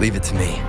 Leave it to me.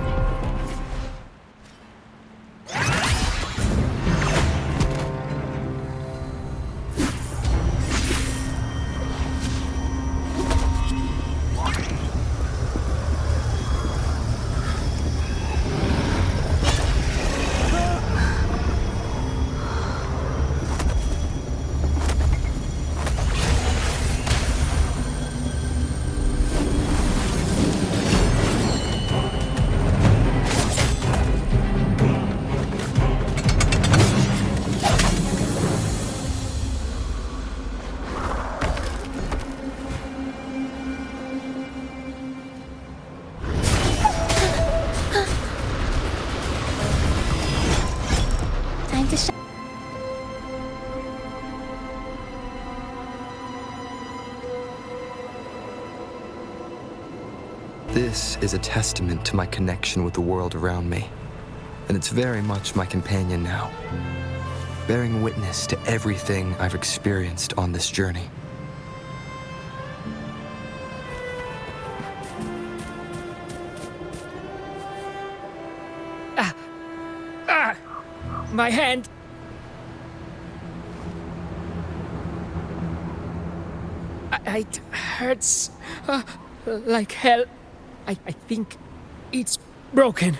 This is a testament to my connection with the world around me, and it's very much my companion now, bearing witness to everything I've experienced on this journey. My hand! It hurts like hell. I think it's broken.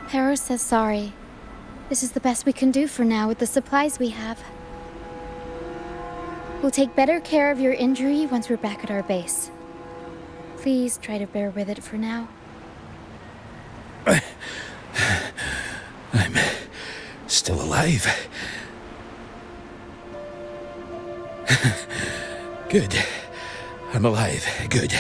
Pero says sorry. This is the best we can do for now with the supplies we have. We'll take better care of your injury once we're back at our base. Please try to bear with it for now. I'm still alive. Good. I'm alive. Good.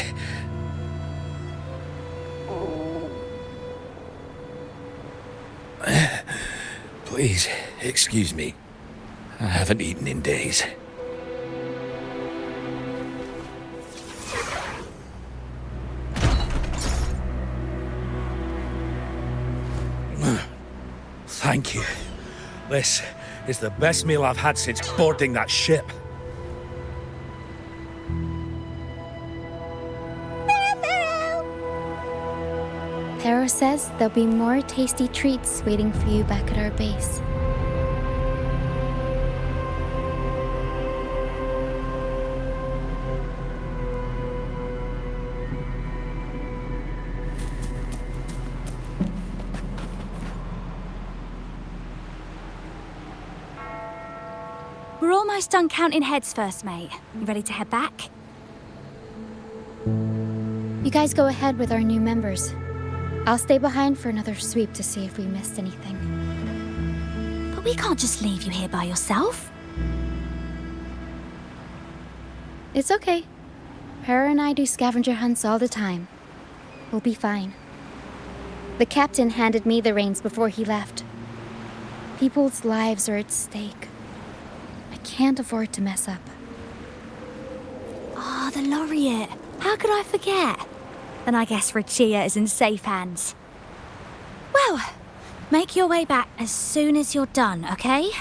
Please, excuse me. I haven't eaten in days. Thank you. This is the best meal I've had since boarding that ship. Pero says there'll be more tasty treats waiting for you back at our base. We're almost done counting heads first, mate. You ready to head back? You guys go ahead with our new members. I'll stay behind for another sweep to see if we missed anything. But we can't just leave you here by yourself. It's okay. Hera and I do scavenger hunts all the time. We'll be fine. The captain handed me the reins before he left. People's lives are at stake. I can't afford to mess up. Ah, the laureate. How could I forget? Then I guess Roccia is in safe hands. Well, make your way back as soon as you're done, okay?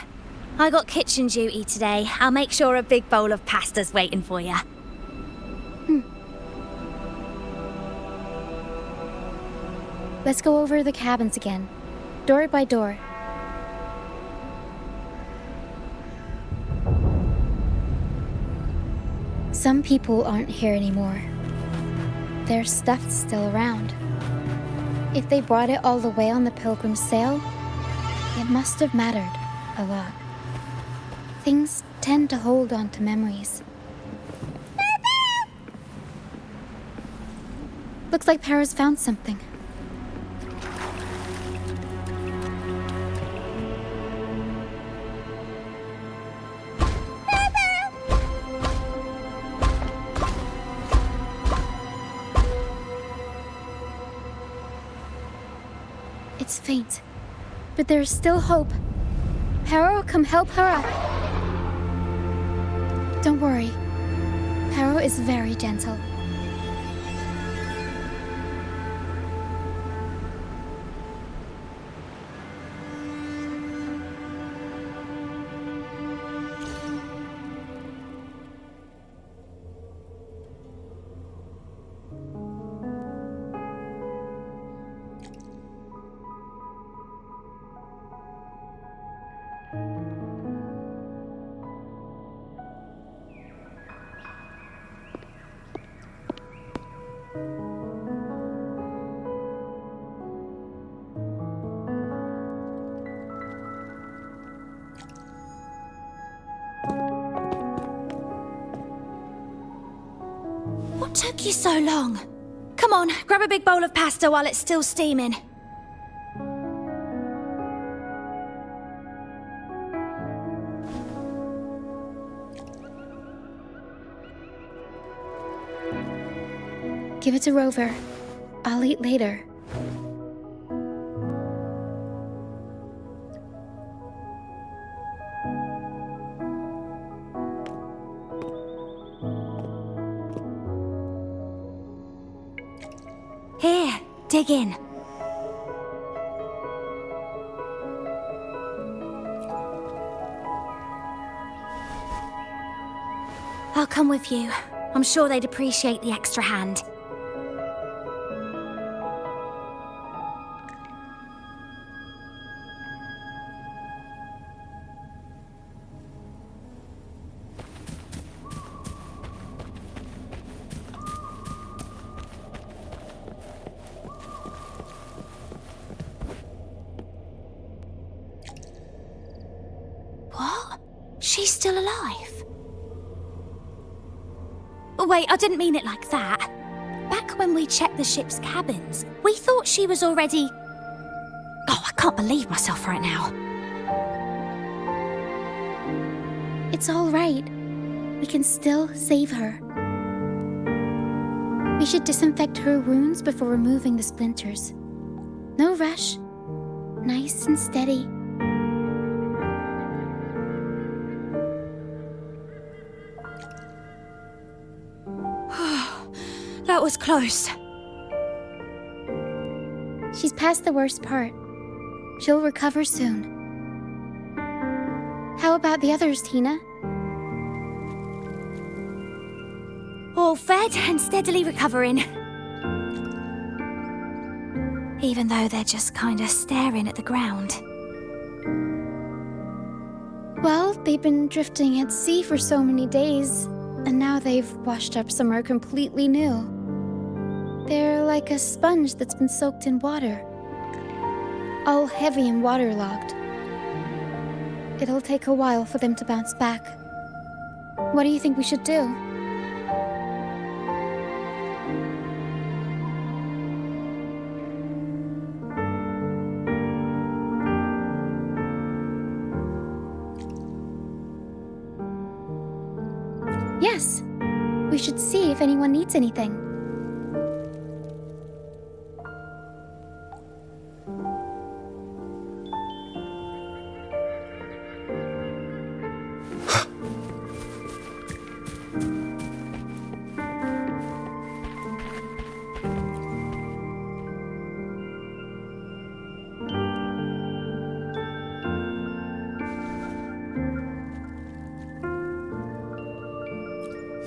I got kitchen duty today. I'll make sure a big bowl of pasta's waiting for you. Let's go over the cabins again, door by door. Some people aren't here anymore. Their stuff's still around. If they brought it all the way on the Pilgrim's sail, it must have mattered a lot. Things tend to hold on to memories. Looks like Para's found something. It's faint, but there's still hope. Harrow, come help her up. Don't worry. Harrow is very gentle. What took you so long? Come on, grab a big bowl of pasta while it's still steaming. Give it to Rover. I'll eat later. Here, dig in. I'll come with you. I'm sure they'd appreciate the extra hand. What? She's still alive? Wait, I didn't mean it like that. Back when we checked the ship's cabins, we thought she was already... Oh, I can't believe myself right now. It's all right. We can still save her. We should disinfect her wounds before removing the splinters. No rush. Nice and steady. That was close. She's past the worst part. She'll recover soon. How about the others, Tina? All fed and steadily recovering. Even though they're just kinda staring at the ground. Well, they've been drifting at sea for so many days, and now they've washed up somewhere completely new. They're like a sponge that's been soaked in water. All heavy and waterlogged. It'll take a while for them to bounce back. What do you think we should do? Yes. We should see if anyone needs anything.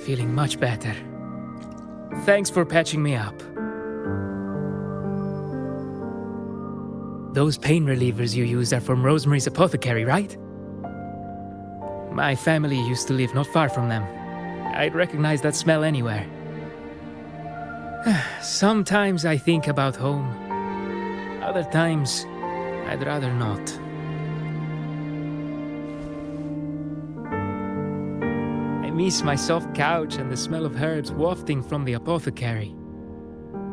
Feeling much better. Thanks for patching me up. Those pain relievers you used are from Rosemary's apothecary, right? My family used to live not far from them. I'd recognize that smell anywhere. Sometimes I think about home. Other times, I'd rather not. I miss my soft couch and the smell of herbs wafting from the apothecary.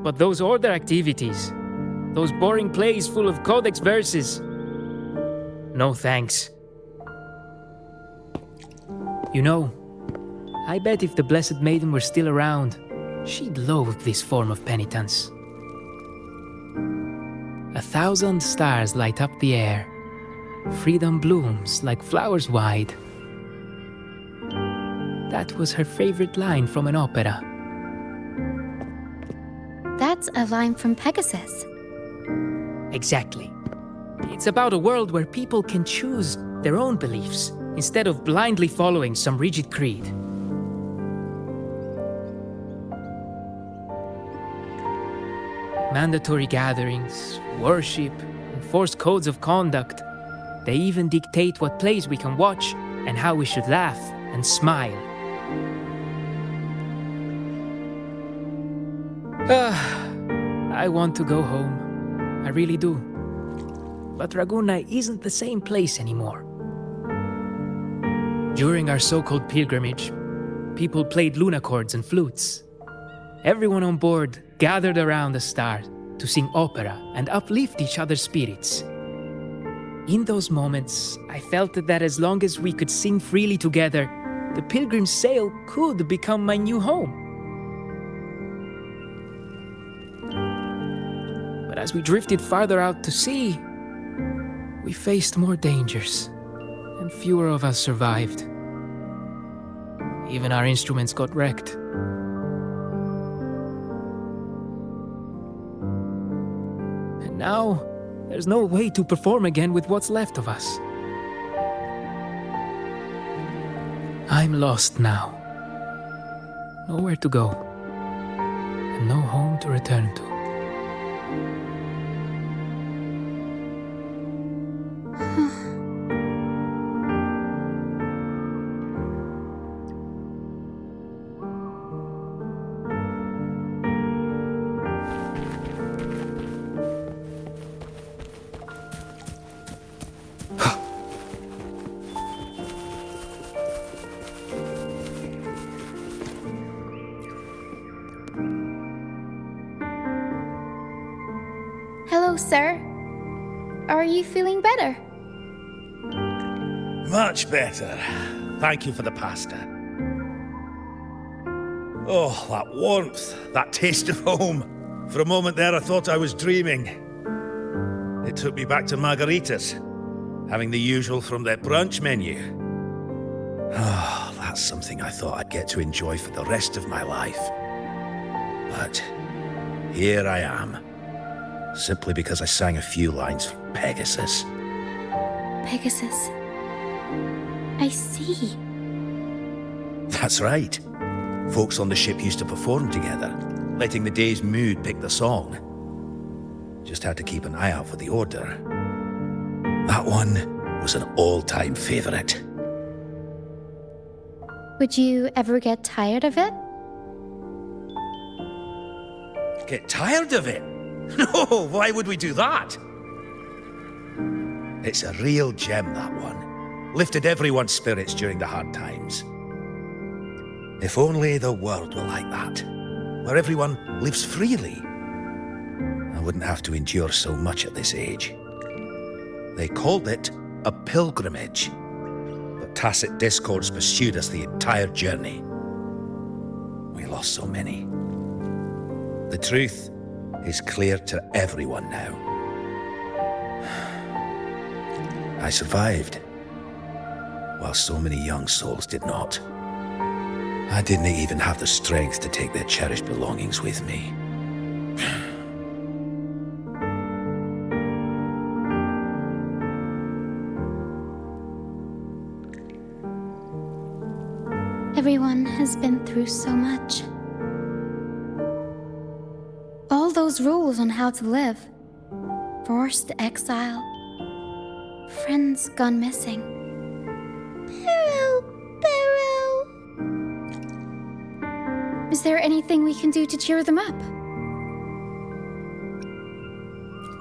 But those order activities, those boring plays full of codex verses, no thanks. You know, I bet if the Blessed Maiden were still around, she'd loathe this form of penitence. 1,000 stars light up the air. Freedom blooms like flowers wide. That was her favorite line from an opera. That's a line from Pegasus. Exactly. It's about a world where people can choose their own beliefs instead of blindly following some rigid creed. Mandatory gatherings, worship, enforced codes of conduct. They even dictate what plays we can watch and how we should laugh and smile. I want to go home. I really do. But Raguna isn't the same place anymore. During our so-called pilgrimage, people played lunacords and flutes. Everyone on board gathered around the star to sing opera and uplift each other's spirits. In those moments, I felt that as long as we could sing freely together, the pilgrim's sail could become my new home. But as we drifted farther out to sea, we faced more dangers, and fewer of us survived. Even our instruments got wrecked. And now, there's no way to perform again with what's left of us. I'm lost now. Nowhere to go, and no home to return to. Hello, sir. Are you feeling better? Much better. Thank you for the pasta. Oh, that warmth, that taste of home. For a moment there, I thought I was dreaming. It took me back to margaritas, having the usual from their brunch menu. Oh, that's something I thought I'd get to enjoy for the rest of my life. But here I am, simply because I sang a few lines from Pegasus. Pegasus. I see. That's right. Folks on the ship used to perform together, letting the day's mood pick the song. Just had to keep an eye out for the order. That one was an all-time favorite. Would you ever get tired of it? Get tired of it? No, why would we do that? It's a real gem, that one. Lifted everyone's spirits during the hard times. If only the world were like that, where everyone lives freely. I wouldn't have to endure so much at this age. They called it a pilgrimage, but tacit discords pursued us the entire journey. We lost so many. The truth is clear to everyone now. I survived, while so many young souls did not. I didn't even have the strength to take their cherished belongings with me. Everyone has been through so much. All those rules on how to live. Forced exile. Friends gone missing. Barrow, Barrow. Is there anything we can do to cheer them up?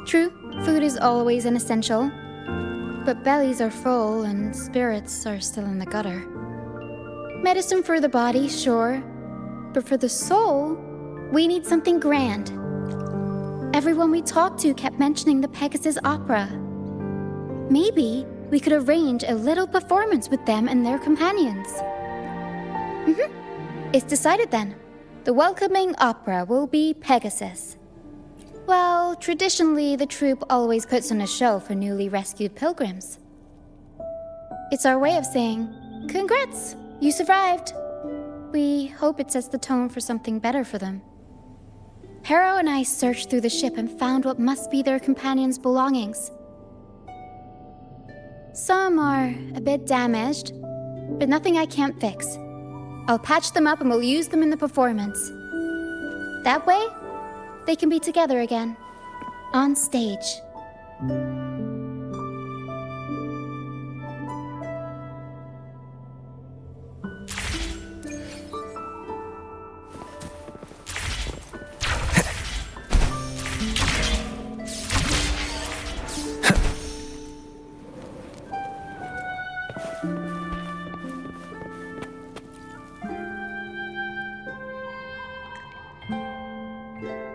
True, food is always an essential. But bellies are full and spirits are still in the gutter. Medicine for the body, sure. But for the soul, we need something grand. Everyone we talked to kept mentioning the Pegasus Opera. Maybe we could arrange a little performance with them and their companions. It's decided then. The welcoming opera will be Pegasus. Well, traditionally, the troupe always puts on a show for newly rescued pilgrims. It's our way of saying, "Congrats, you survived." We hope it sets the tone for something better for them. Pero and I searched through the ship and found what must be their companions' belongings. Some are a bit damaged, but nothing I can't fix. I'll patch them up and we'll use them in the performance. That way, they can be together again, on stage.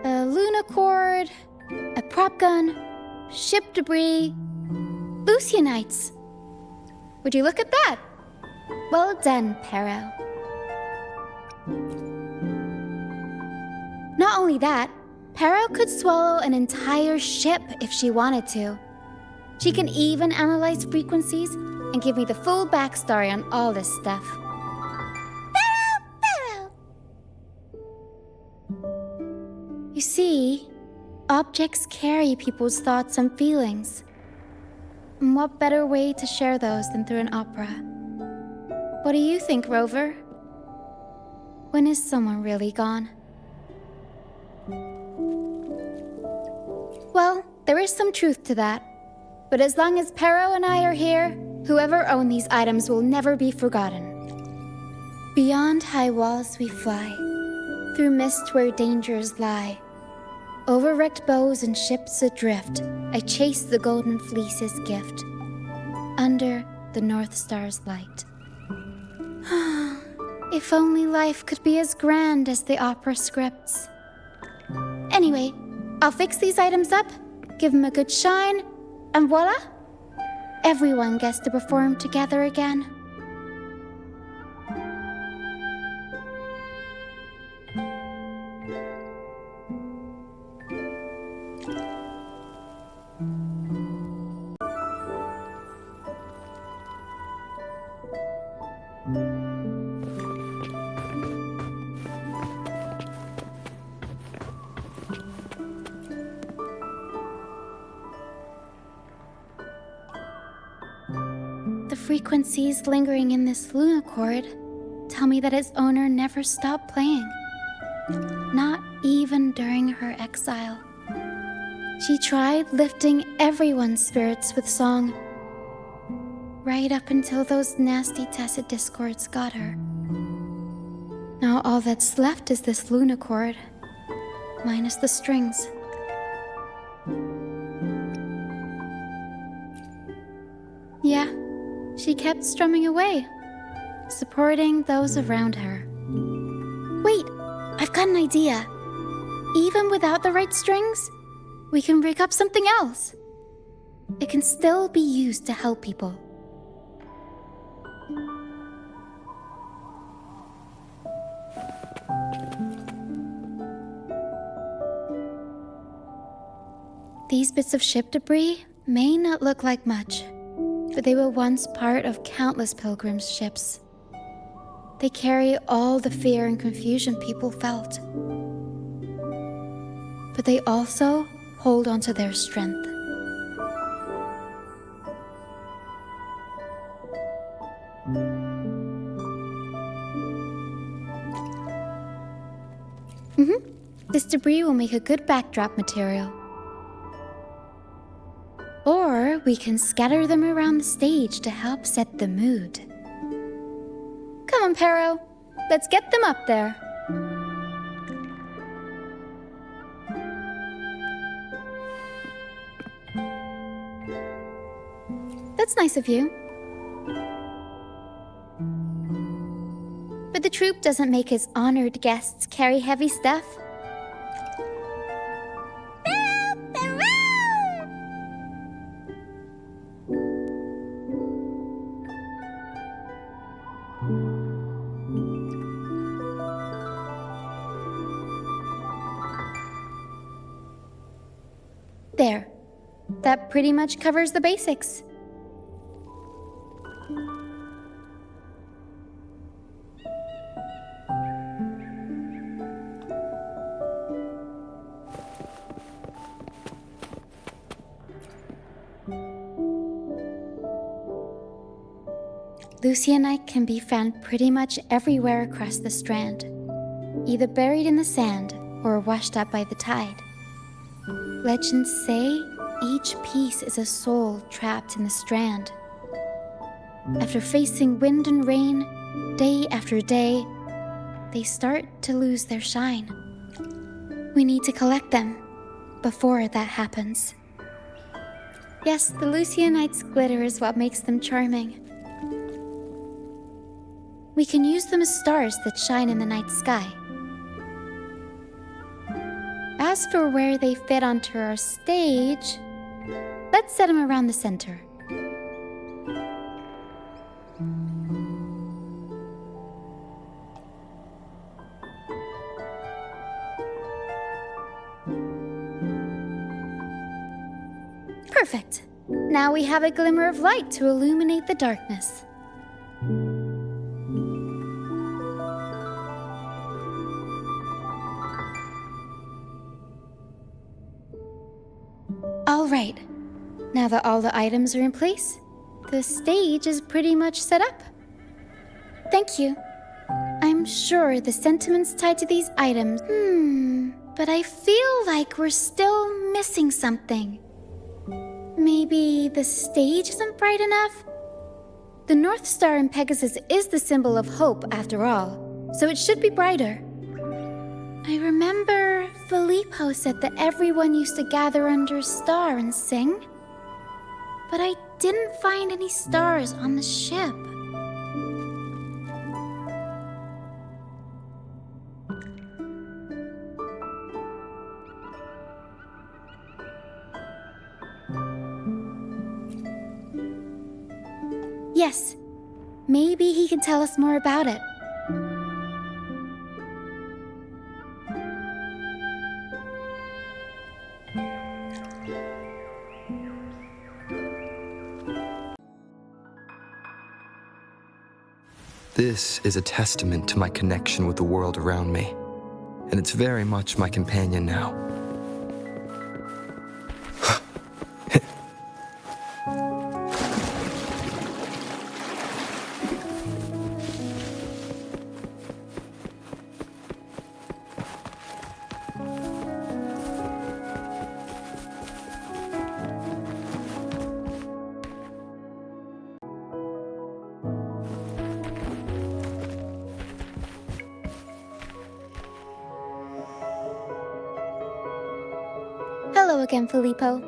A lunacord, a prop gun, ship debris, Lucianites. Would you look at that? Well done, Pero. Not only that, Pero could swallow an entire ship if she wanted to. She can even analyze frequencies and give me the full backstory on all this stuff. Pero! You see, objects carry people's thoughts and feelings. And what better way to share those than through an opera? What do you think, Rover? When is someone really gone? Well, there is some truth to that. But as long as Pero and I are here, whoever owned these items will never be forgotten. Beyond high walls we fly, through mist where dangers lie. Over wrecked bows and ships adrift, I chase the golden fleece's gift, under the North Star's light. If only life could be as grand as the opera scripts. Anyway, I'll fix these items up, give them a good shine, and voila! Everyone gets to perform together again. The frequencies lingering in this lunacord tell me that its owner never stopped playing. Not even during her exile. She tried lifting everyone's spirits with song, right up until those nasty tacit discords got her. Now all that's left is this lunacord, minus the strings. Yeah, she kept strumming away, supporting those around her. Wait, I've got an idea. Even without the right strings, we can rig up something else. It can still be used to help people. These bits of ship debris may not look like much, but they were once part of countless pilgrims' ships. They carry all the fear and confusion people felt. But they also hold onto their strength. This debris will make a good backdrop material. Or we can scatter them around the stage to help set the mood. Come on, Pero. Let's get them up there. That's nice of you. But the troupe doesn't make its honored guests carry heavy stuff. That pretty much covers the basics. Lucionite can be found pretty much everywhere across the Strand, either buried in the sand or washed up by the tide. Legends say each piece is a soul trapped in the Strand. After facing wind and rain, day after day, they start to lose their shine. We need to collect them before that happens. Yes, the Lucionite's glitter is what makes them charming. We can use them as stars that shine in the night sky. As for where they fit onto our stage, let's set them around the center. Perfect. Now we have a glimmer of light to illuminate the darkness. All right. Now that all the items are in place, the stage is pretty much set up. Thank you. I'm sure the sentiments tied to these items. But I feel like we're still missing something. Maybe the stage isn't bright enough? The North Star in Pegasus is the symbol of hope, after all, so it should be brighter. I remember Filippo said that everyone used to gather under a star and sing, but I didn't find any stars on the ship. Yes, maybe he can tell us more about it. This is a testament to my connection with the world around me, and it's very much my companion now. Hello again, Filippo.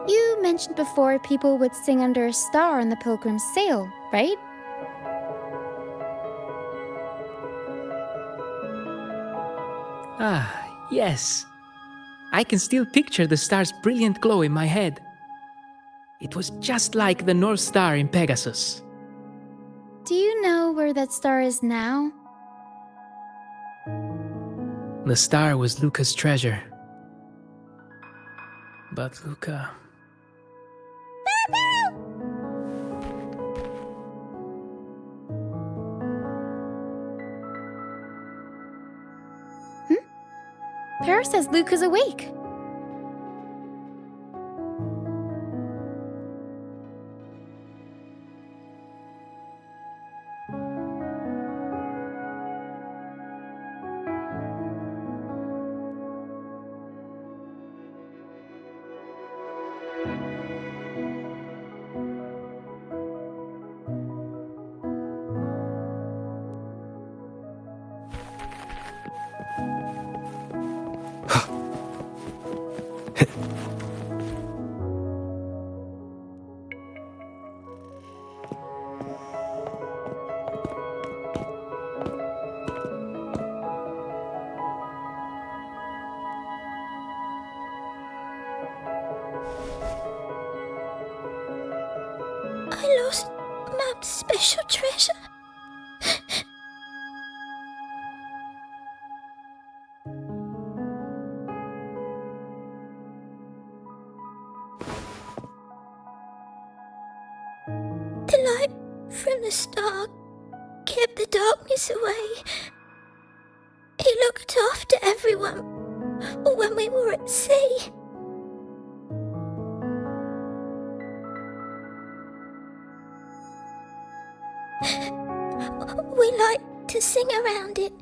You mentioned before people would sing under a star on the Pilgrim's Sail, right? Ah, yes. I can still picture the star's brilliant glow in my head. It was just like the North Star in Pegasus. Do you know where that star is now? The star was Luca's treasure. But Luca... Para says Luca's awake. I lost my special treasure. from the start kept the darkness away. He looked after everyone when we were at sea. We liked to sing around it,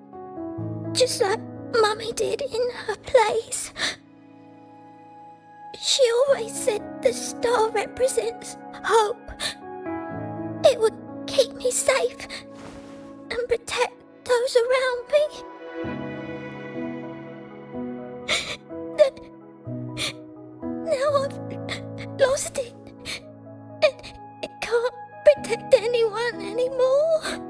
just like Mummy did in her plays. She always said the star represents hope. It would keep me safe and protect those around me. Now I've lost it, and it can't protect anyone anymore.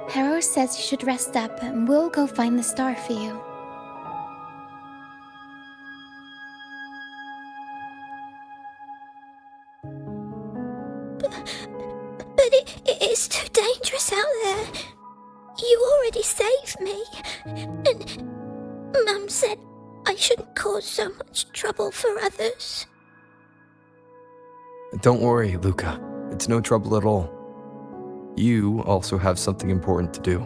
Harrow says you should rest up and we'll go find the star for you. But it is too dangerous out there. You already saved me. And Mum said I shouldn't cause so much trouble for others. Don't worry, Luca. It's no trouble at all. You also have something important to do.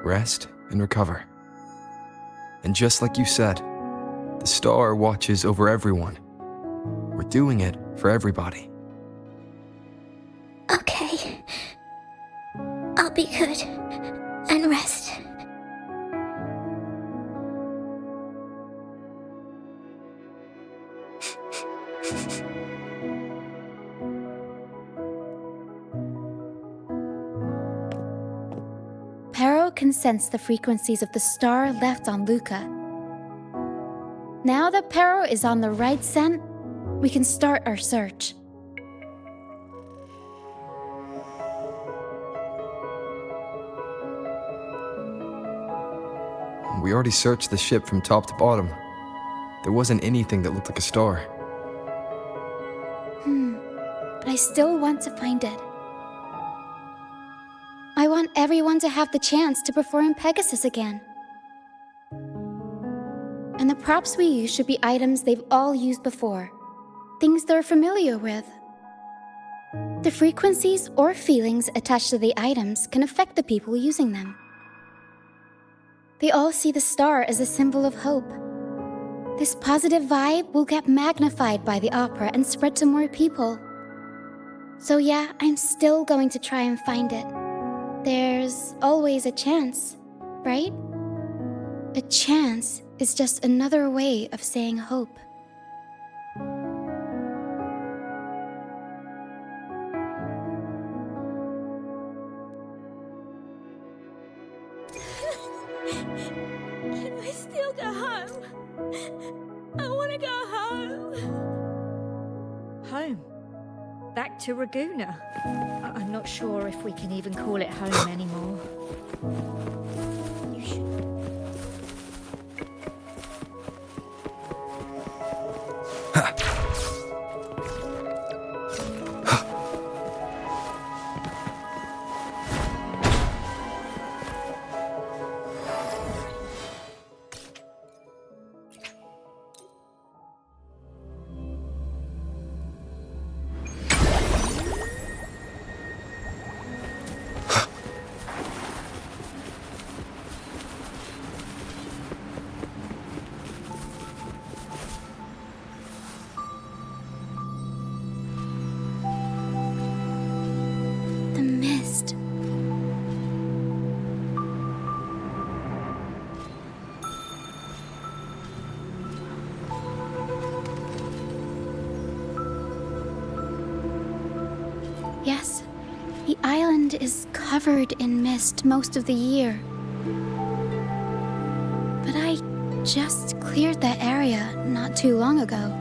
Rest and recover. And just like you said, the star watches over everyone. We're doing it for everybody. Okay. I'll be good and rest. Perro can sense the frequencies of the star left on Luca. Now that Perro is on the right scent, we can start our search. We already searched the ship from top to bottom. There wasn't anything that looked like a star. But I still want to find it. I want everyone to have the chance to perform Pegasus again. And the props we use should be items they've all used before. Things they're familiar with. The frequencies or feelings attached to the items can affect the people using them. They all see the star as a symbol of hope. This positive vibe will get magnified by the opera and spread to more people. So yeah, I'm still going to try and find it. There's always a chance, right? A chance is just another way of saying hope. Can I still go home? I want to go home. Home? Back to Ragusa? I'm not sure if we can even call it home anymore. You should... The mist. Yes, the island is covered in mist most of the year. But I just cleared that area not too long ago.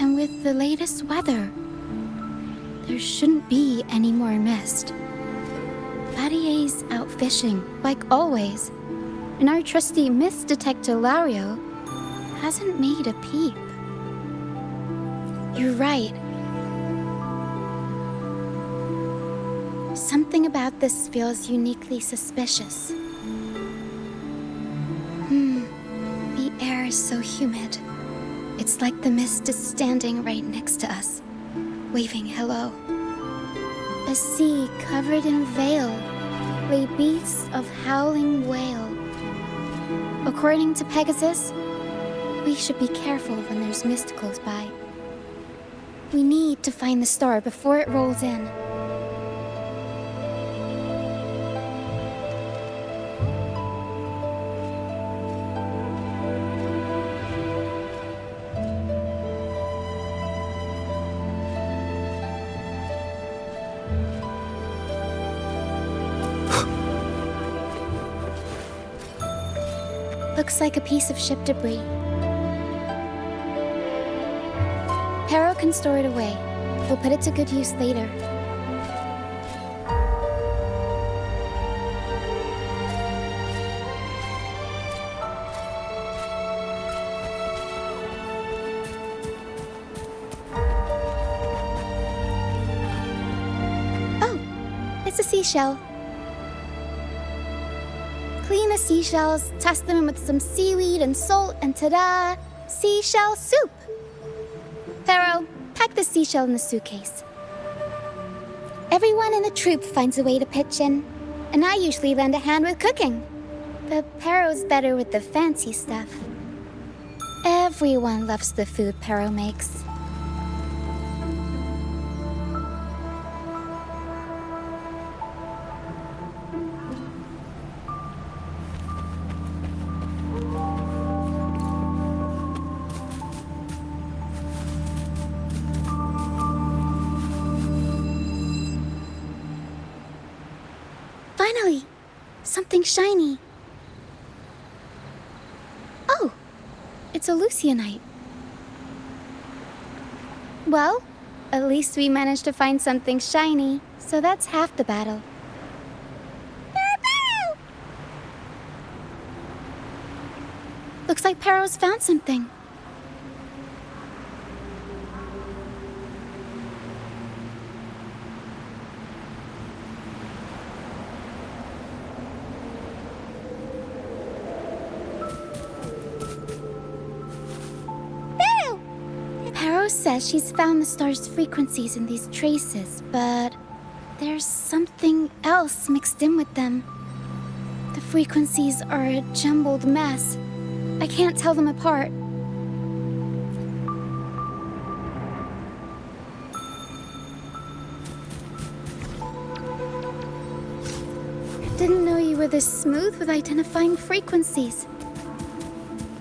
And with the latest weather, there shouldn't be any more mist. Fatier's out fishing, like always, and our trusty mist detector Lario hasn't made a peep. You're right, Something about this feels uniquely suspicious. The air is so humid. It's like the mist is standing right next to us, waving hello. A sea covered in veil lay beasts of howling whale. According to Pegasus, we should be careful when there's mist close by. We need to find the star before it rolls in. Looks like a piece of ship debris. Harrow can store it away. We'll put it to good use later. Oh, it's a seashell. Clean the seashells, toss them in with some seaweed and salt, and ta-da! Seashell soup! Pharaoh, pack the seashell in the suitcase. Everyone in the troupe finds a way to pitch in, and I usually lend a hand with cooking. But Pharaoh's better with the fancy stuff. Everyone loves the food Pharaoh makes. Finally! Something shiny. Oh! It's a Lucianite. Well, at least we managed to find something shiny, so that's half the battle. Looks like Perro's found something. Says she's found the star's frequencies in these traces, but there's something else mixed in with them. The frequencies are a jumbled mess. I can't tell them apart. I didn't know you were this smooth with identifying frequencies.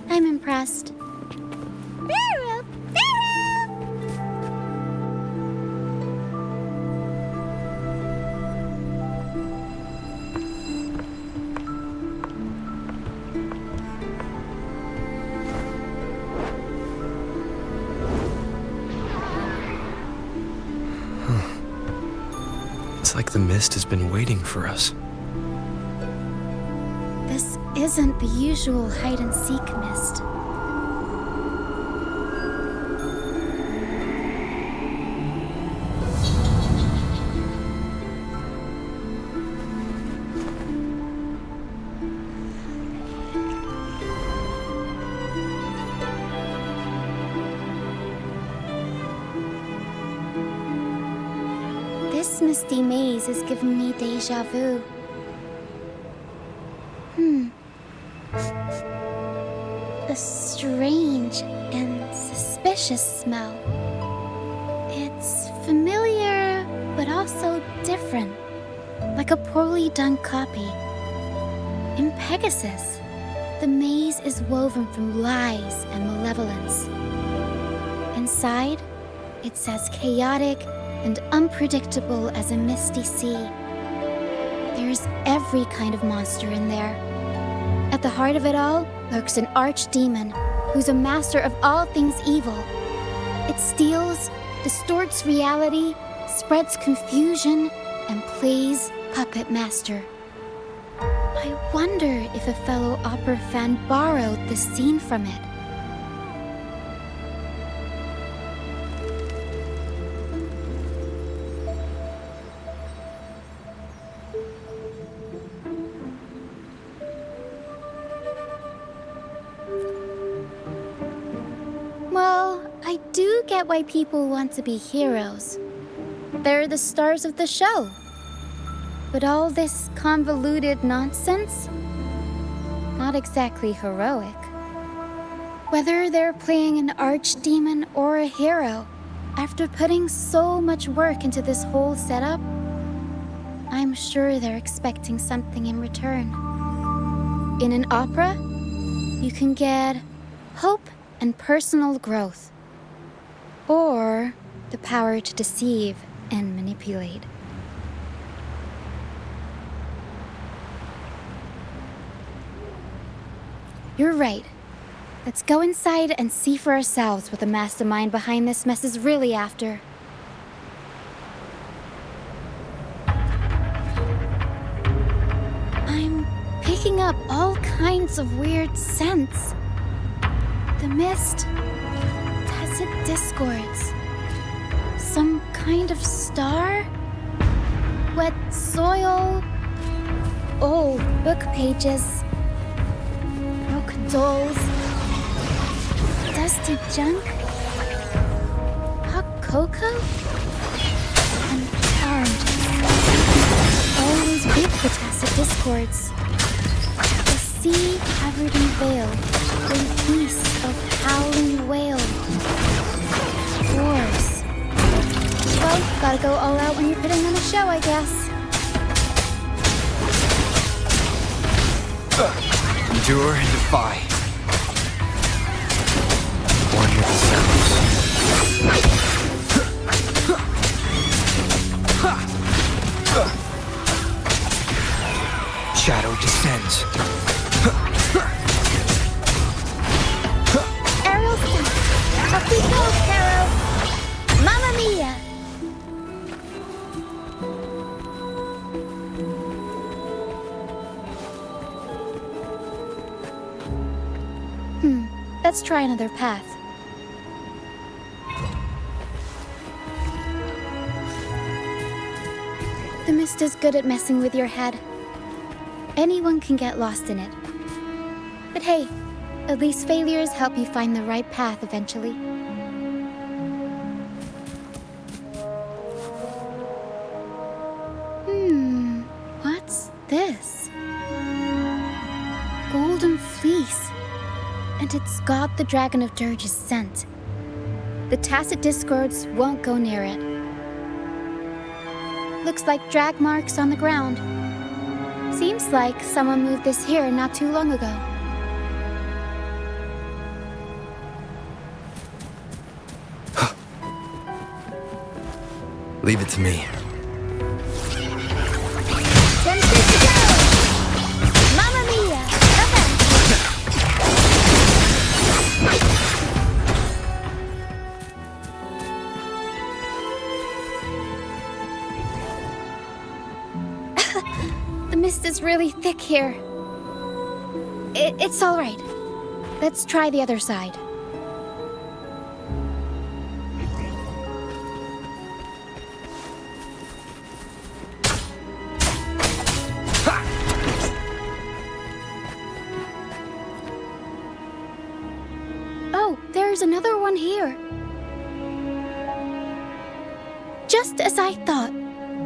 I'm impressed. It's like the mist has been waiting for us. This isn't the usual hide-and-seek mist. This misty maze is giving me déjà vu. A strange and suspicious smell. It's familiar, but also different, like a poorly done copy. In Pegasus, the maze is woven from lies and malevolence. Inside, it's as chaotic and unpredictable as a misty sea. There's every kind of monster in there. At the heart of it all lurks an archdemon who's a master of all things evil. It steals, distorts reality, spreads confusion, and plays puppet master. I wonder if a fellow opera fan borrowed this scene from it. do get why people want to be heroes. They're the stars of the show. But all this convoluted nonsense? Not exactly heroic. Whether they're playing an archdemon or a hero, after putting so much work into this whole setup, I'm sure they're expecting something in return. In an opera, you can get hope and personal growth, or the power to deceive and manipulate. You're right. Let's go inside and see for ourselves what the mastermind behind this mess is really after. I'm picking up all kinds of weird scents. The mist, tacit discords, some kind of star, wet soil, old book pages, broken dolls, dusty junk, hot cocoa, and oranges. Always with the tacit discords. The sea covered in veil, release of howling whale. Wars. Well, gotta go all out when you're putting on a show, I guess. Endure and defy. One with the sounds. Shadow descends. Ariel, up we go, Caro! Mamma mia! Let's try another path. The mist is good at messing with your head. Anyone can get lost in it. But hey, at least failures help you find the right path eventually. What's this? Golden fleece. And it's got the Dragon of Dirge's scent. The tacit discords won't go near it. Looks like drag marks on the ground. Seems like someone moved this here not too long ago. Leave it to me. Tempted to go! Mamma mia! The mist is really thick here. It's all right. Let's try the other side. Oh, there's another one here. Just as I thought.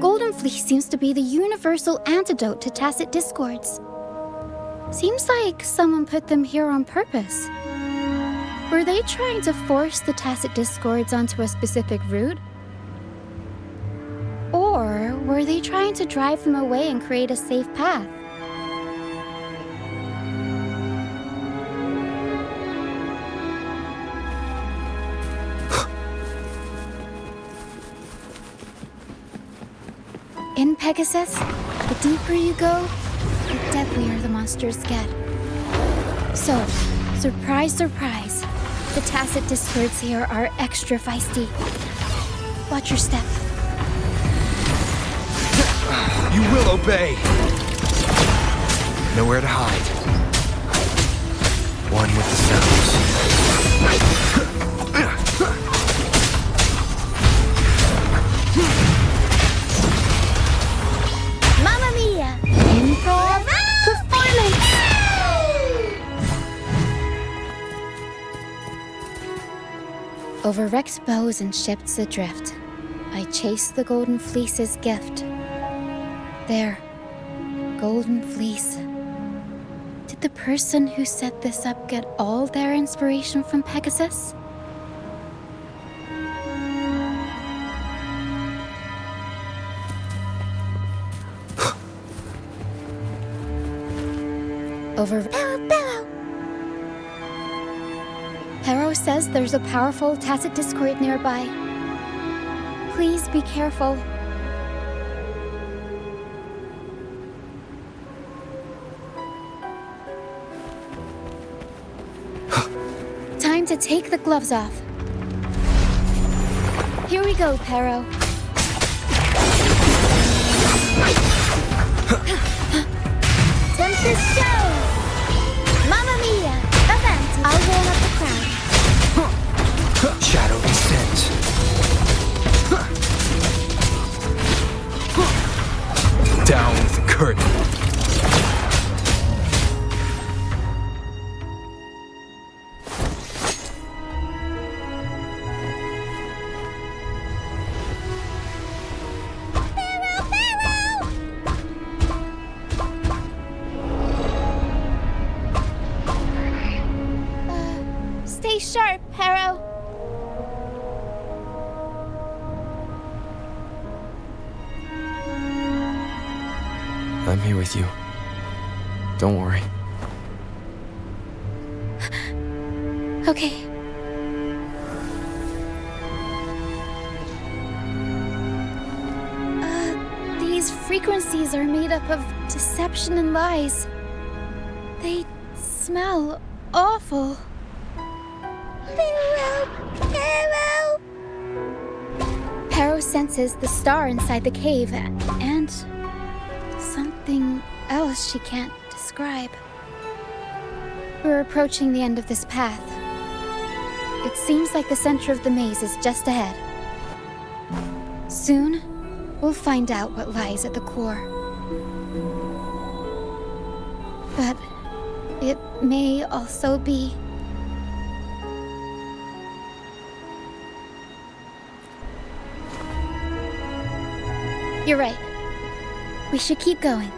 Golden Fleece seems to be the universal antidote to tacit discords. Seems like someone put them here on purpose. Were they trying to force the tacit discords onto a specific route? Or were they trying to drive them away and create a safe path? In Pegasus, the deeper you go, the deadlier the monsters get. So, surprise, surprise, the tacit discords here are extra feisty. Watch your step. You will obey. Nowhere to hide. One with the sounds. Mamma mia! Improv performance! Over wrecked bows and ships adrift, I chase the golden fleece's gift. There, golden fleece. Did the person who set this up get all their inspiration from Pegasus? Over Barrow! Harrow says there's a powerful tacit discord nearby. Please be careful. Time to take the gloves off. Here we go, Perro. Tempest show! Mamma mia! Avanti! I'll warm up the crowd. Shadow descends. Down with the curtain. Stay sharp, Perro. I'm here with you. Don't worry. Okay. These frequencies are made up of deception and lies. They smell awful. Barrow! Perro senses the star inside the cave and something else she can't describe. We're approaching the end of this path. It seems like the center of the maze is just ahead. Soon, we'll find out what lies at the core. But it may also be... You're right. We should keep going.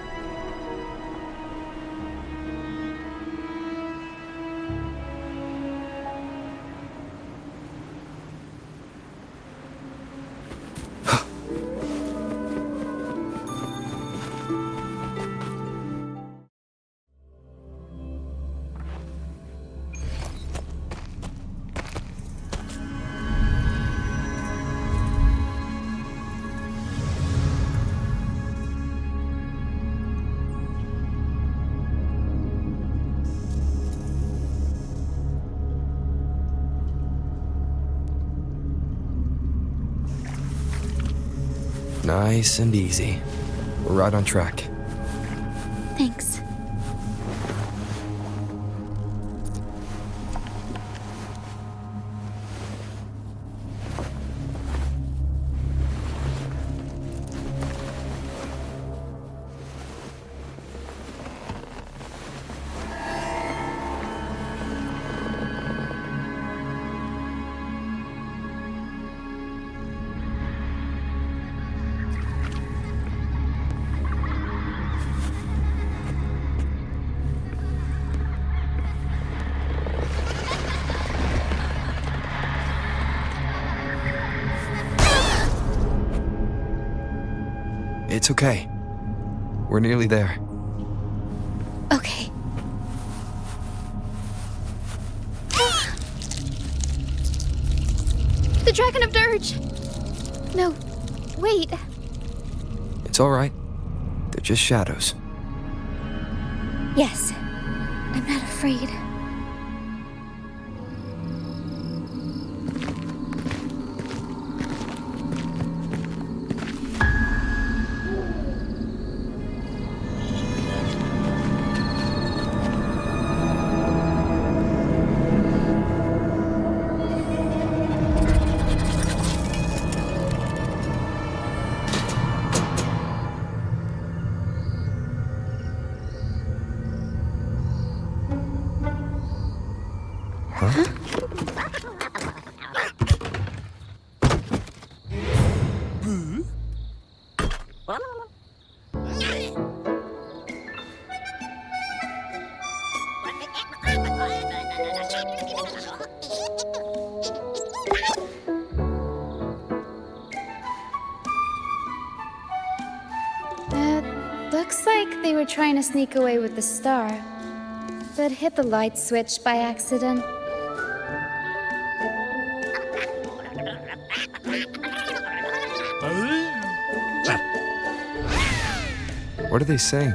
Nice and easy. We're right on track. Thanks. It's okay. We're nearly there. Okay. The Dragon of Dirge! No, wait. It's all right. They're just shadows. Yes, I'm not afraid. Looks like they were trying to sneak away with the star, but hit the light switch by accident. What are they saying?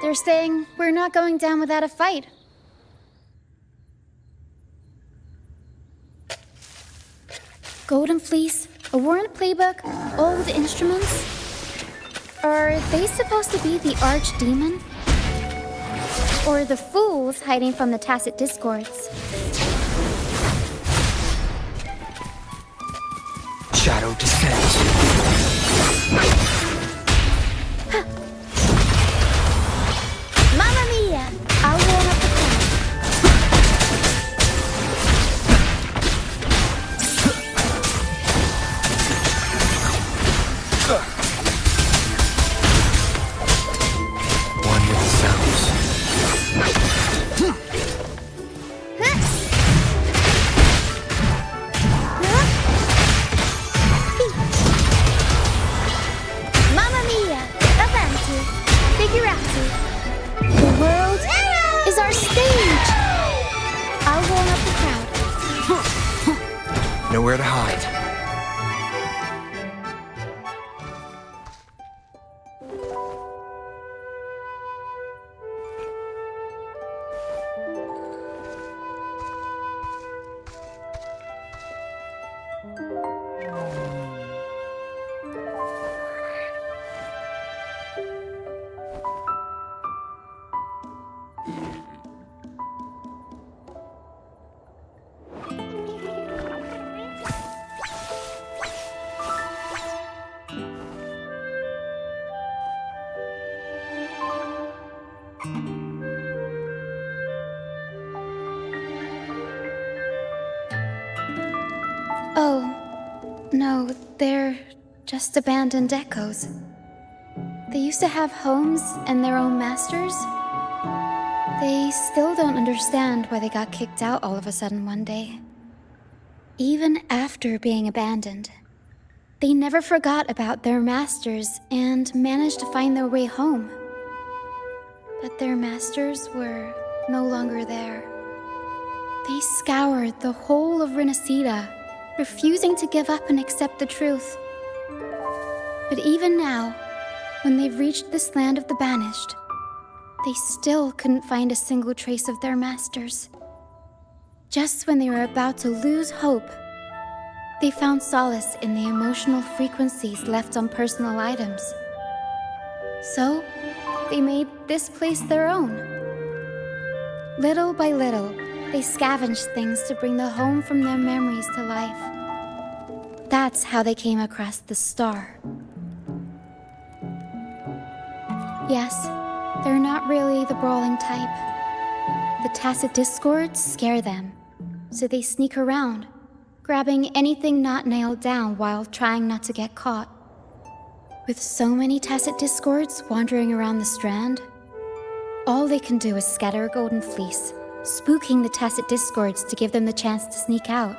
They're saying we're not going down without a fight. Golden Fleece, a worn playbook, old instruments. Are they supposed to be the archdemon? Or the fools hiding from the tacit discords? Shadow descends. Mamma mia! I'll warm up the crowd. One with the sounds. Mamma mia! Avanti! Figurati! The world is our stage! I'll warm up the crowd. Nowhere to hide. Oh, no, they're just abandoned echoes. They used to have homes and their own masters. They still don't understand why they got kicked out all of a sudden one day. Even after being abandoned, they never forgot about their masters and managed to find their way home. But their masters were no longer there. They scoured the whole of Renacida, refusing to give up and accept the truth. But even now, when they've reached this land of the banished, they still couldn't find a single trace of their masters. Just when they were about to lose hope, they found solace in the emotional frequencies left on personal items. So, they made this place their own. Little by little, they scavenged things to bring the home from their memories to life. That's how they came across the star. Yes, they're not really the brawling type. The tacit discords scare them, so they sneak around, grabbing anything not nailed down while trying not to get caught. With so many tacit discords wandering around the strand, all they can do is scatter a golden fleece, spooking the tacit discords to give them the chance to sneak out.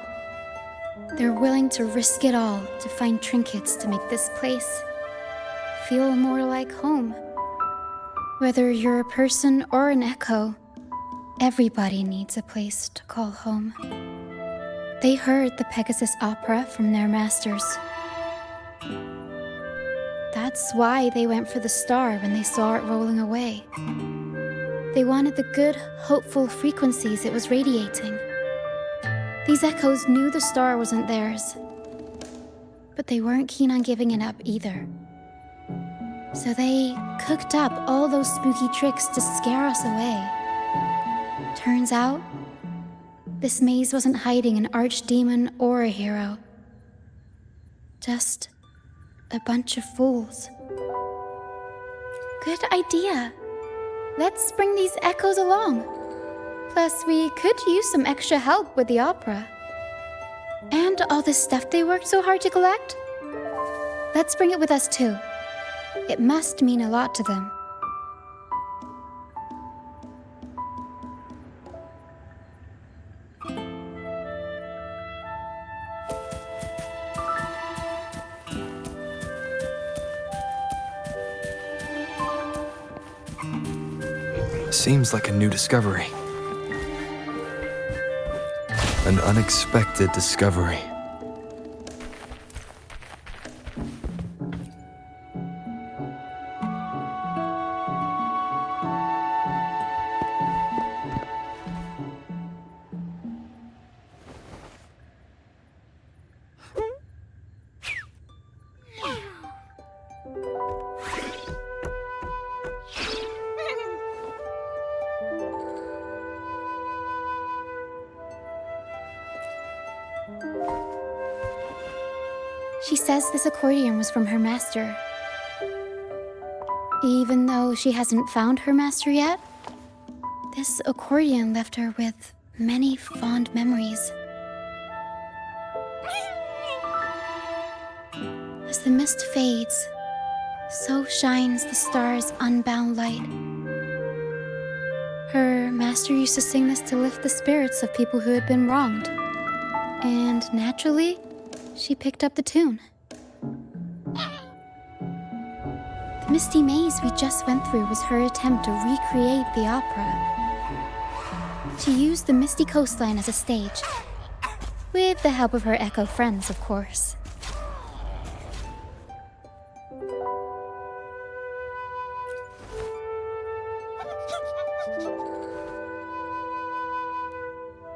They're willing to risk it all to find trinkets to make this place feel more like home. Whether you're a person or an echo, everybody needs a place to call home. They heard the Pegasus opera from their masters. That's why they went for the star when they saw it rolling away. They wanted the good, hopeful frequencies it was radiating. These echoes knew the star wasn't theirs, but they weren't keen on giving it up either. So they cooked up all those spooky tricks to scare us away. Turns out, this maze wasn't hiding an archdemon or a hero. Just a bunch of fools. Good idea. Let's bring these echoes along. Plus, we could use some extra help with the opera. And all this stuff they worked so hard to collect. Let's bring it with us too. It must mean a lot to them. Seems like a new discovery. An unexpected discovery. She says this accordion was from her master. Even though she hasn't found her master yet, this accordion left her with many fond memories. As the mist fades, so shines the star's unbound light. Her master used to sing this to lift the spirits of people who had been wronged. And naturally, she picked up the tune. The misty maze we just went through was her attempt to recreate the opera. She used the misty coastline as a stage, with the help of her echo friends, of course.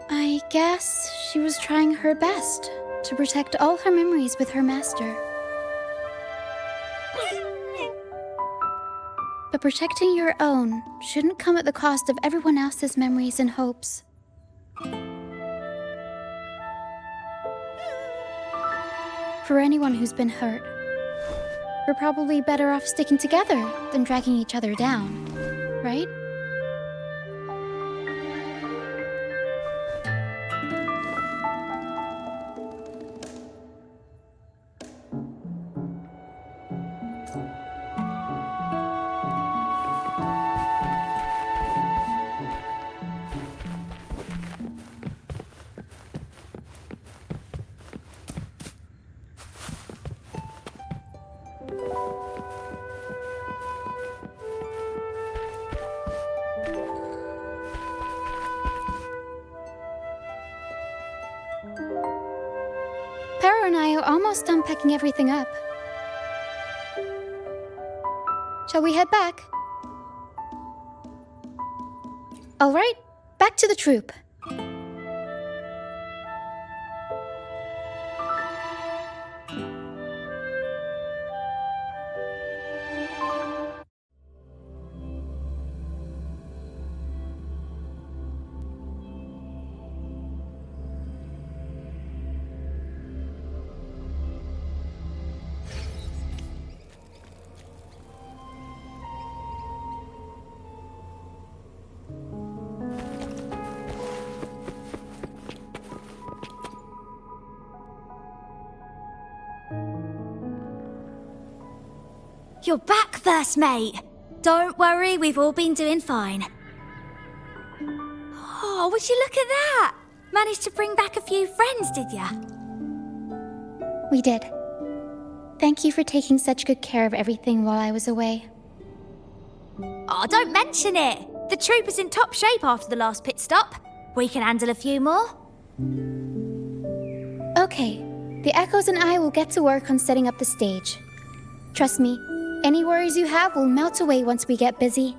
I guess she was trying her best to protect all her memories with her master. But protecting your own shouldn't come at the cost of everyone else's memories and hopes. For anyone who's been hurt, we're probably better off sticking together than dragging each other down, right? Para and I are almost done packing everything up. Shall we head back? All right, back to the troupe. You're back, first mate. Don't worry, we've all been doing fine. Oh, would you look at that? Managed to bring back a few friends, did ya? We did. Thank you for taking such good care of everything while I was away. Oh, don't mention it. The troupe is in top shape after the last pit stop. We can handle a few more. Okay, the Echoes and I will get to work on setting up the stage. Trust me, any worries you have will melt away once we get busy.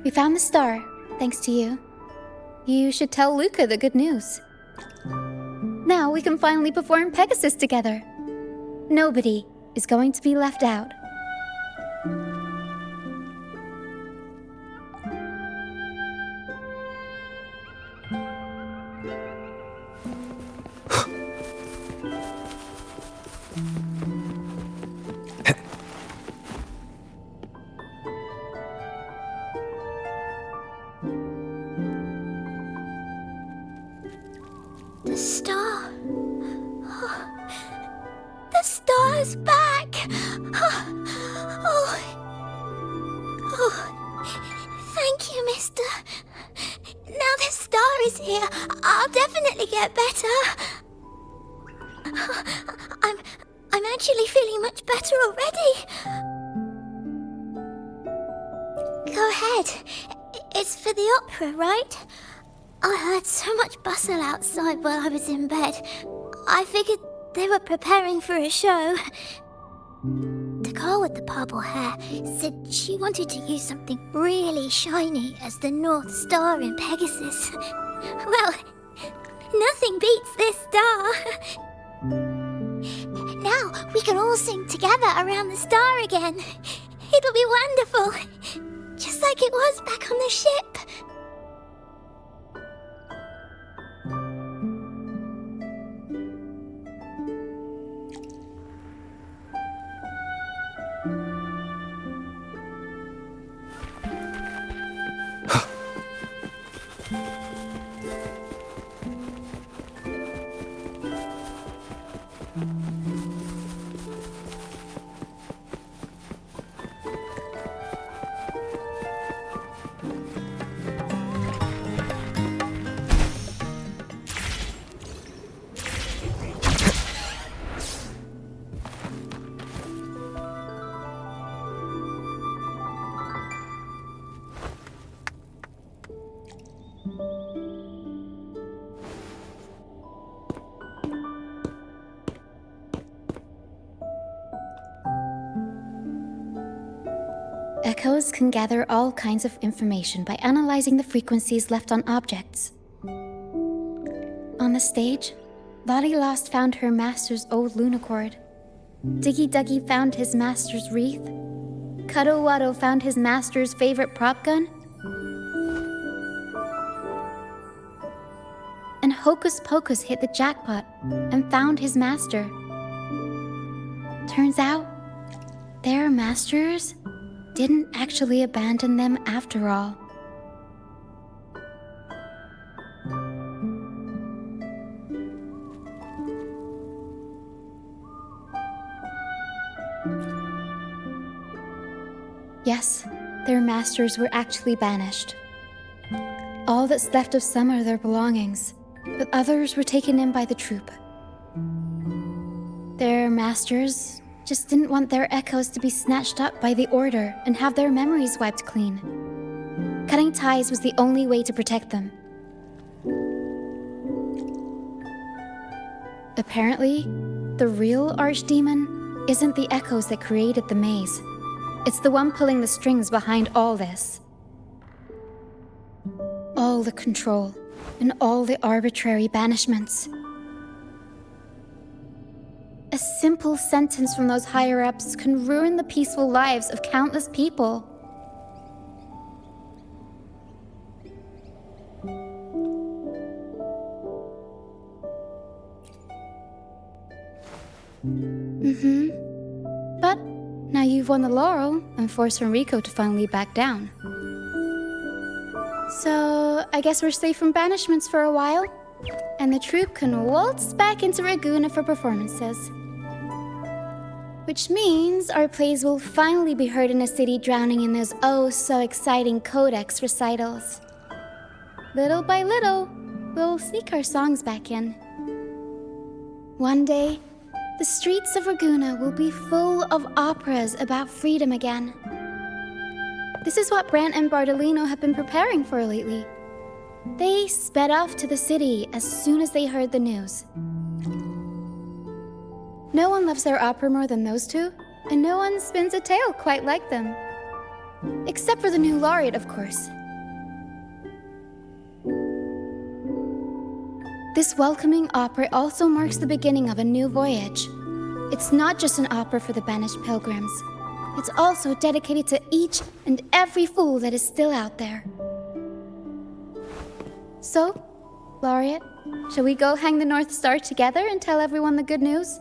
We found the star, thanks to you. You should tell Luca the good news. Now we can finally perform Pegasus together. Nobody is going to be left out. star. The star's back! Thank you, mister. Now the star is here, I'll definitely get better. I'm actually feeling much better already. Go ahead. It's for the opera, right? I heard so much bustle outside while I was in bed. I figured they were preparing for a show. The girl with the purple hair said she wanted to use something really shiny as the North Star in Pegasus. Well, nothing beats this star. Now we can all sing together around the star again. It'll be wonderful. Just like it was back on the ship. Echoes can gather all kinds of information by analyzing the frequencies left on objects. On the stage, Lottie Lost found her master's old lunicord. Diggy Duggy found his master's wreath. Cuddle Waddle found his master's favorite prop gun. And Hocus Pocus hit the jackpot and found his master. Turns out, their masters didn't actually abandon them after all. Yes, their masters were actually banished. All that's left of some are their belongings, but others were taken in by the troupe. Their masters just didn't want their echoes to be snatched up by the Order and have their memories wiped clean. Cutting ties was the only way to protect them. Apparently, the real Archdemon isn't the echoes that created the maze. It's the one pulling the strings behind all this. All the control and all the arbitrary banishments. A simple sentence from those higher-ups can ruin the peaceful lives of countless people. But now you've won the laurel and forced Enrico to finally back down. So I guess we're safe from banishments for a while, and the troupe can waltz back into Ragusa for performances. Which means our plays will finally be heard in a city drowning in those oh-so-exciting codex recitals. Little by little, we'll sneak our songs back in. One day, the streets of Ragusa will be full of operas about freedom again. This is what Brant and Bardolino have been preparing for lately. They sped off to the city as soon as they heard the news. No one loves their opera more than those two, and no one spins a tale quite like them. Except for the new laureate, of course. This welcoming opera also marks the beginning of a new voyage. It's not just an opera for the banished pilgrims. It's also dedicated to each and every fool that is still out there. So, Laureate, shall we go hang the North Star together and tell everyone the good news?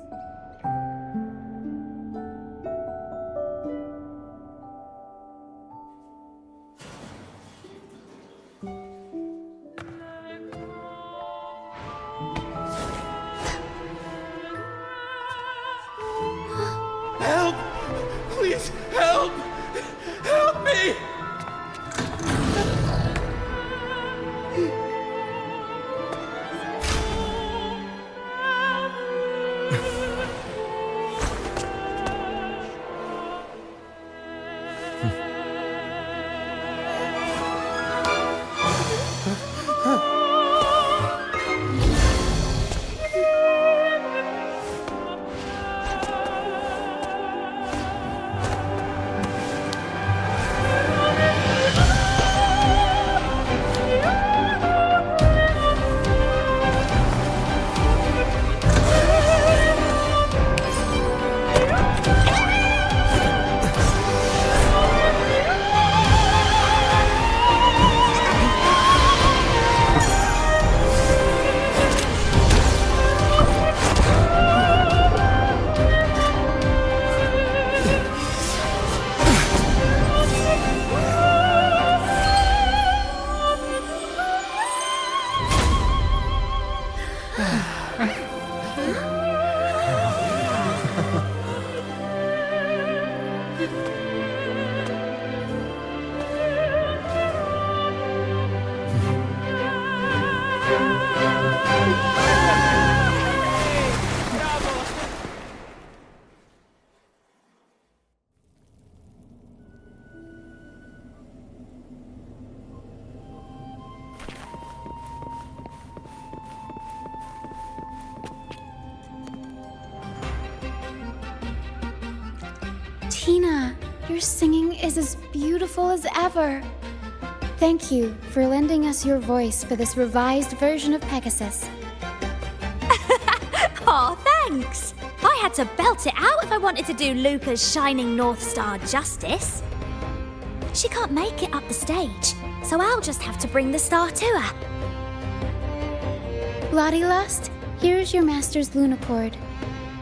Your singing is as beautiful as ever. Thank you for lending us your voice for this revised version of Pegasus. Aw, thanks! I had to belt it out if I wanted to do Luca's Shining North Star justice. She can't make it up the stage, so I'll just have to bring the star to her. Lottie Lost, here's your master's Lunacord.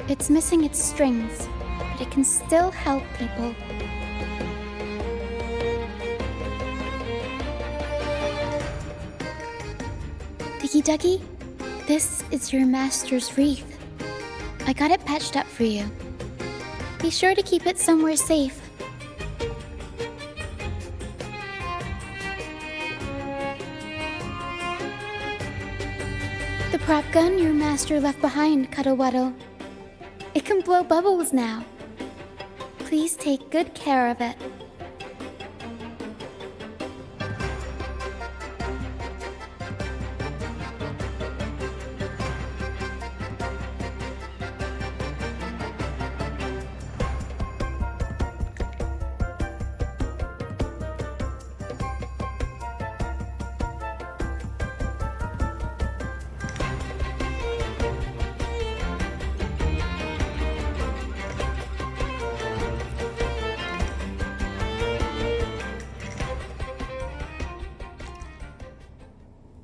It's missing its strings, but it can still help people. Diggy Duggy, this is your master's wreath. I got it patched up for you. Be sure to keep it somewhere safe. The prop gun your master left behind, Cuddle-Wuddle. It can blow bubbles now. Please take good care of it.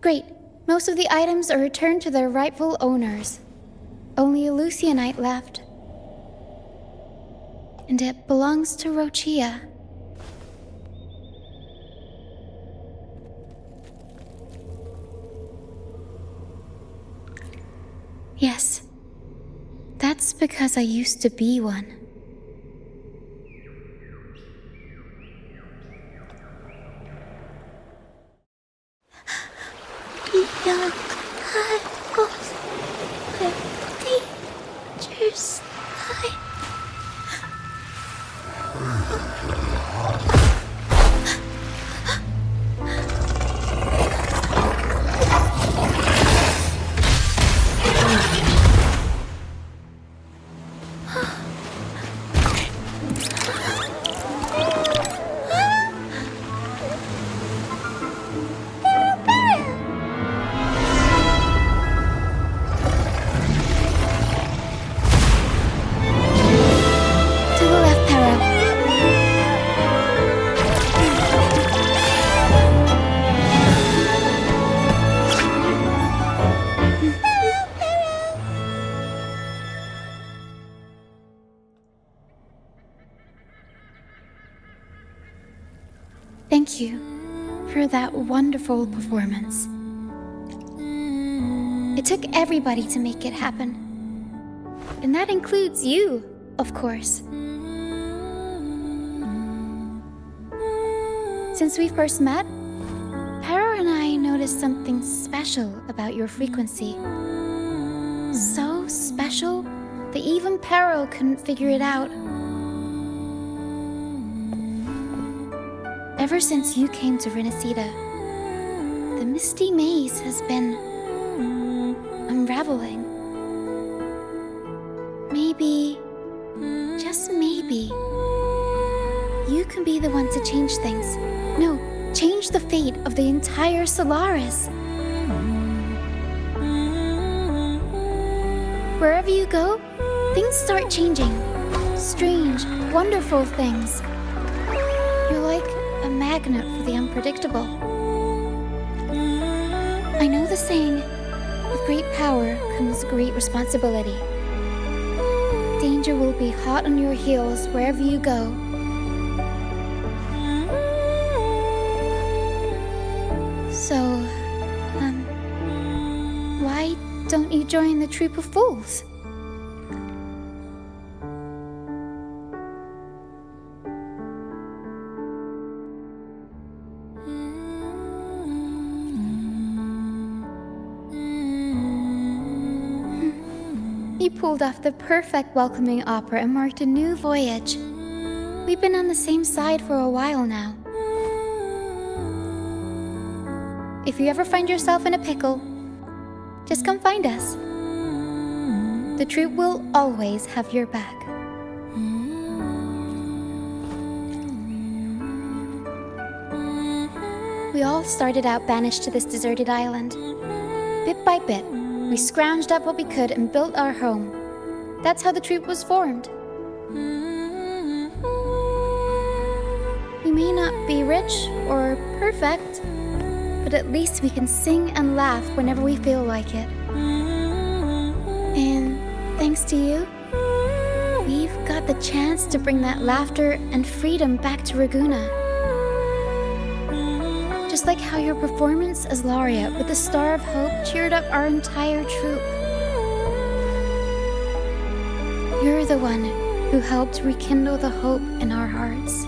Great. Most of the items are returned to their rightful owners. Only a Lucianite left. And it belongs to Roccia. Yes. That's because I used to be one. Beyond highways, where dangers lie. To the left, Para. Thank you for that wonderful performance. It took everybody to make it happen. And that includes you, of course. Since we first met, Para and I noticed something special about your frequency. So special that even Pero couldn't figure it out. Ever since you came to Renacida, the misty maze has been unraveling. Maybe, just maybe, you can be the one to change things. No, change the fate of the entire Solaris. Wherever you go, things start changing. Strange, wonderful things. You're like a magnet for the unpredictable. I know the saying, with great power comes great responsibility. Danger will be hot on your heels wherever you go. So, why don't you join the Troupe of Fools? You pulled off the perfect welcoming opera and marked a new voyage. We've been on the same side for a while now. If you ever find yourself in a pickle, just come find us. The troupe will always have your back. We all started out banished to this deserted island. Bit by bit, we scrounged up what we could and built our home. That's how the troupe was formed. We may not be rich or perfect, but at least we can sing and laugh whenever we feel like it. And thanks to you, we've got the chance to bring that laughter and freedom back to Raguna. Just like how your performance as Laureate with the Star of Hope cheered up our entire troupe. You're the one who helped rekindle the hope in our hearts.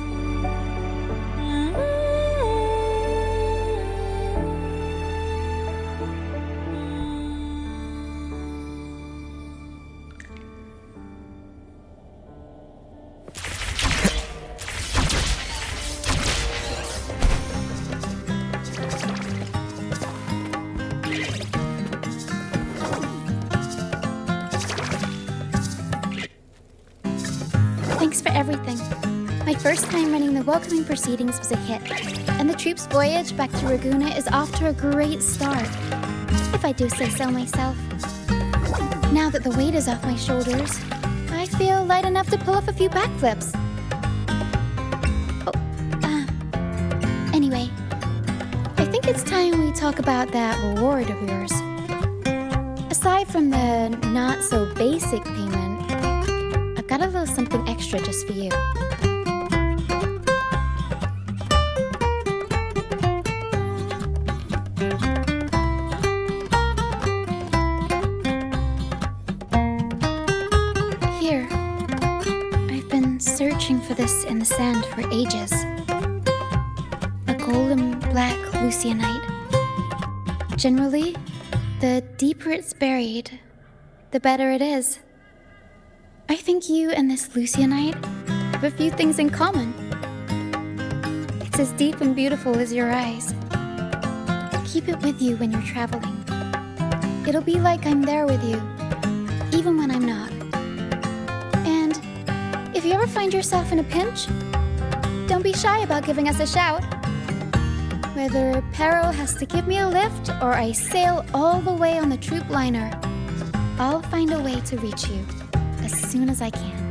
Thanks for everything. My first time running the welcoming proceedings was a hit, and the troupe's voyage back to Raguna is off to a great start, if I do say so myself. Now that the weight is off my shoulders, I feel light enough to pull off a few backflips. Anyway, I think it's time we talk about that reward of yours. Aside from the not-so-basic payment, I've got a little something extra just for you. Here. I've been searching for this in the sand for ages. A golden black lucyanite. Generally, the deeper it's buried, the better it is. I think you and this lucyanite have a few things in common. It's as deep and beautiful as your eyes. Keep it with you when you're traveling. It'll be like I'm there with you, even when I'm not. And if you ever find yourself in a pinch, don't be shy about giving us a shout. Whether Peril has to give me a lift or I sail all the way on the troop liner, I'll find a way to reach you as soon as I can.